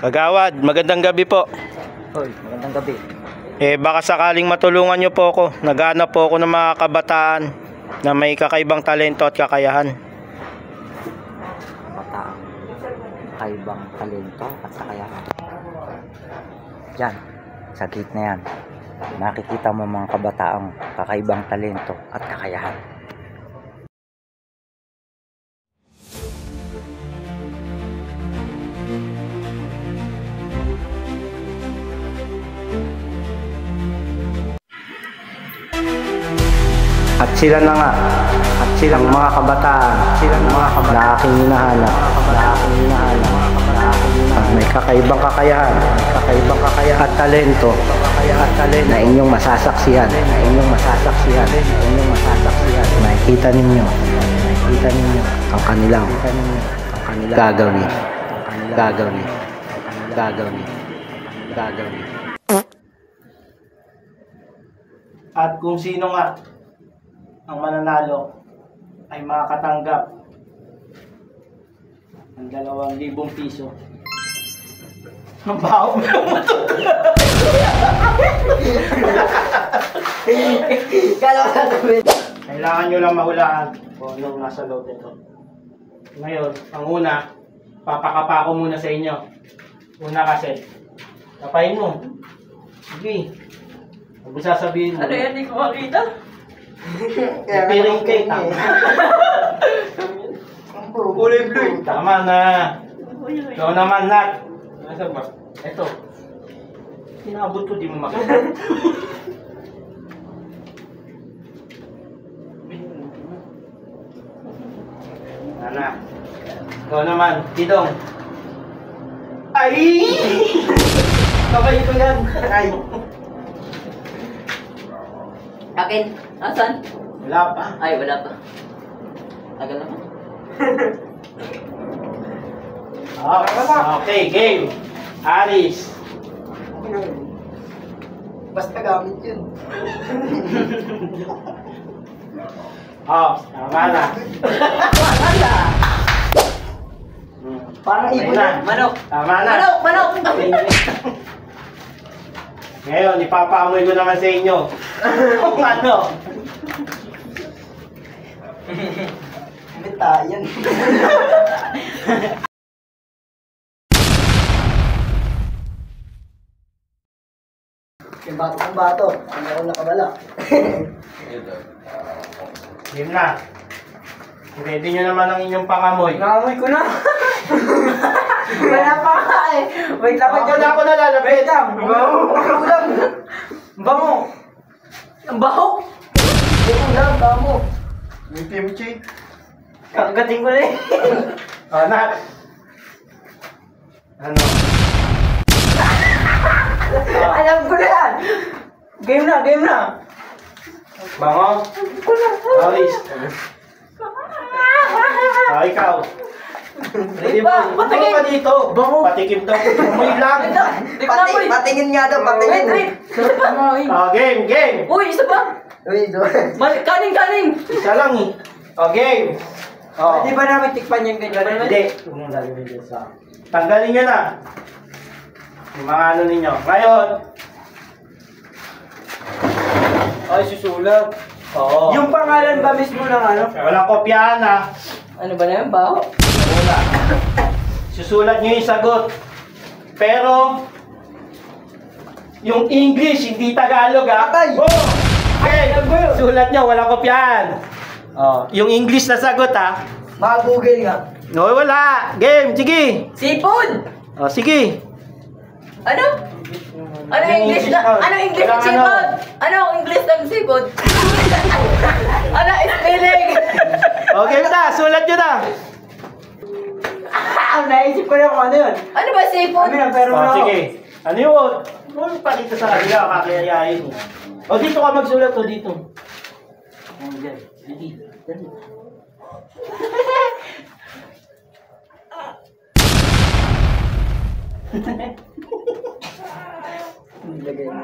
Kagawad, magandang gabi po. Hoy, magandang gabi. Baka sakaling matulungan nyo po ako. Naghahanap po ako ng mga kabataan na may kakaibang talento at kakayahan. Kabataan. Kakaibang talento at kakayahan. Yan, sa gate na yan. Nakikita mo mga kabataang kakaibang talento at kakayahan. At sila na nga, at silang mga kabataan, na aking hinahanap, may kakaibang kakayahan, at talento, na inyong masasaksihan, Nakikita ninyo, ang kanilang gagawin. At kung sino nga ang mananalo ay makakatanggap ng 2,000 piso. Ang baho mo lang Kailangan nyo lang mahulaan kung anong nasa loob nito. Ngayon, ang una, papakapa ko muna sa inyo. Una kasi, kapain mo. Sige. Huwag mo sasabihin mo. Ano yan? Hindi ko makita. Piring cake. Kulay blue. Tama na. Ikaw naman, Nat. Nasaan ba? Ito. Sinabot ko, di mo makita. Ana. Ikaw naman, Tidong. Ay! Kabay ko yan. Ay. Akin. Asan? Wala pa. Ay, wala pa. Tagal naman. Okay, game. Aris. Basta gamit yun. Tama na. Parang ibon na. Manok. Tama na. Manok! Ngayon, ipapaamoy ko naman sa inyo. Kung ano. Bitayan. Yung bato. Hindi ako nakabala. Game na. Ready nyo naman ang inyong pangamoy. Nakamoy ko na. Wala pa ka eh. Wait lang. Ako na lalapit. Wait lang. Bango. Ang baho! Bango. Yung kimchi. Kagating ko na eh. Nat. Ano? Alam ko na yan. Game na. Bango? Aris. Ikaw. Ready ba? Patingin. Pa dito. Bango. Patikim daw. Amoy lang. Di ko na, uy! Patingin nga daw. Patingin. Wait! Isa pa! Game. Uy, isa pa! Kaning! Isa lang eh. Game. Di ba namin tikpan yung ganyan? Hindi. Huwag mong lalagyan dyan sa... Tanggalin nyo na. Yung mga ano ninyo. Ngayon. Ay, susulat. Oo. Yung pangalan ba mismo ng ano? Walang kopyahan ha. Ano ba na yan? Baho? Wala. Susulat nyo yung sagot. Pero, yung English, hindi Tagalog ha. Patay! Okay. Sulat nyo, walang kopyahan. Yung English na sagot ha. Mga-google nga. No, wala. Game, sige. Seafood! Sige. Ano? Ano Yung English English na? na- Ano English ng Walang seafood? Ano English ng seafood? Ano spelling? Okay na, sulat nyo na. Naisip ko na kung ano yun. Ano ba seafood? Pero Sige. Ano yun? Ano pa dito sa kanila, kakayayain mo. Dito ka magsulat o dito. Diyan. Dali. Nilagay mo.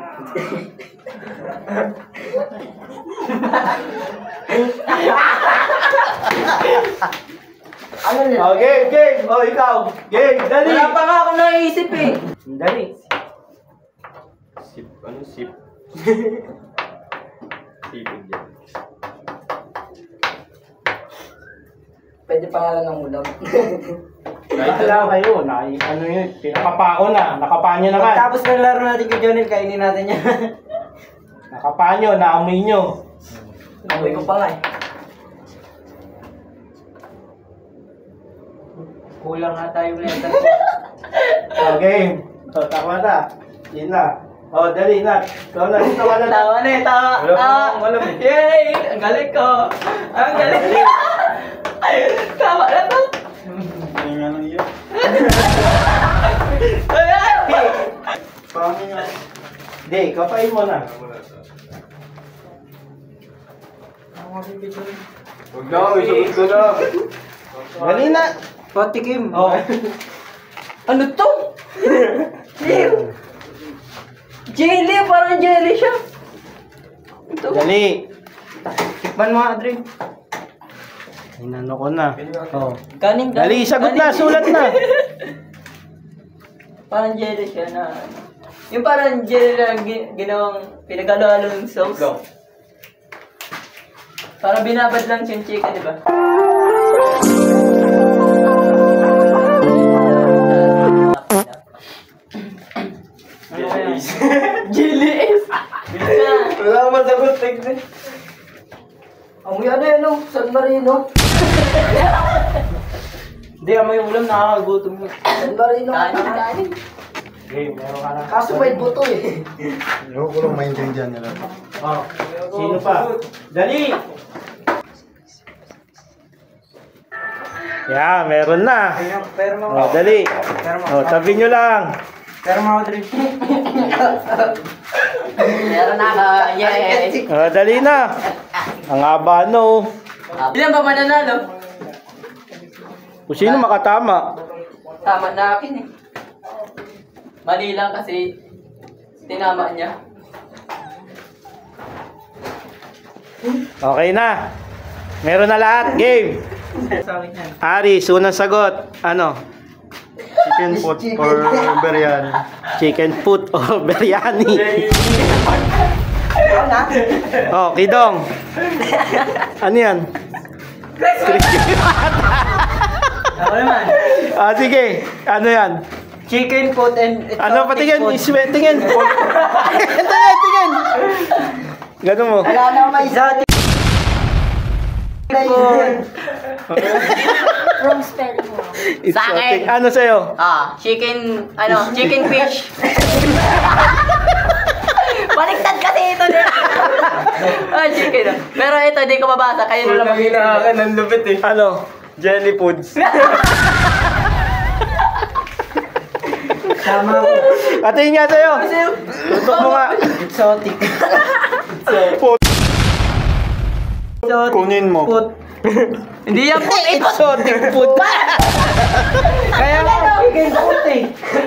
Ano na? Oh, game. Oh, ikaw. Game, dali. Wala pa nga ako naisip eh. Dali. Sip. Ano sip? Sipig yan. Pwede pangalan ng ulam. Wala kayo. Ano yun? Pinakapa ko na. Nakapa nyo naman. Tapos ng laro natin kay Jonel, kainin natin yan. Nakapa nyo. Naamoy nyo. Amoy ko pa nga eh. Kulang nga tayong letter ko. Oh, game. So, tama na. Yun na. Oh, dali na. Ikaw na. Dito ka na. Tama na eh, tama. Wala pa akong alam eh. Yay! Ang galing ko. Ang galing. Tama na to. Ano nga lang yun? Pangin nga. Hindi, kapain mo na. Huwag na, isagot ko na. Dali na. Patikim. Oh. Ano to? Jelly, parang jelly siya. Ito. Dali. Tikman mo, Adrian. Inano ko na. Oh. Kanin, Dali, sagot na. Sulat na. Parang jelly siya na. Yung parang jelly na ginawang pinagalo-halo ng sauce. Go. Parang binabad lang yung chicken, di ba? Jelly is. Jelly is! Wala akong masagot. Tignan. Amoy ano yan, no? San Marino. Hindi, amoy ulam. Nakakagutom mo. San Marino. Kanin. Game, meron ka na. Kaso may buto eh. Ayoko ko lang maintindihan nila. Oh. Sino pa? Dali. Yeah, meron na. Pero Oh, dali. Oh, tabi nyo lang. Pero mga Adrian. Meron na ako. Yay! Oh, dali na. Ang haba, no. Ilan ba mananalo? Kung sino makatama. Tama na akin eh. Mali lang kasi tinama niya. Okay na. Meron na lahat. Game. Sa akin yan. Aris, unang sagot. Ano? Chicken pot or biryani. Chicken foot o biryani. Oh, Kidong. Ano yan? Ako naman. Ah, sige. Ano yan? Chicken foot and Ano, patingin? food. Tingin. Tingin. Ganun mo. Wala na may exotic food. Wrong spelling mo. Sa akin. Ano sa'yo? Chicken fish. Baliktad kasi ito din. Chicken. Pero ito, di ko mabasa. Kayo na lang Pagkakina akin, ang lupit eh. Ano? Jelly foods. Tama ko. Patingin nga sa'yo. Tutok mo nga. Exotic. Kunin mo. Food. Hindi yan food. Ito. Exotic food. Kaya nga, chicken food eh.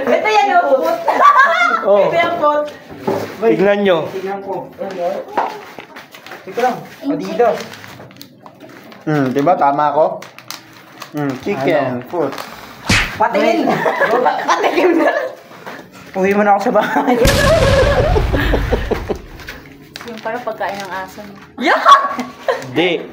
Ito yan yung food. Oh, Ito yung food. tignan nyo. Tingnan ko. Ito lang. Adidas. Diba tama ako? Chicken food. Patingin. Patingin na. Uwi mo na ako sa bahay. Yung parang pagkain ng aso mo. Yeah! Di.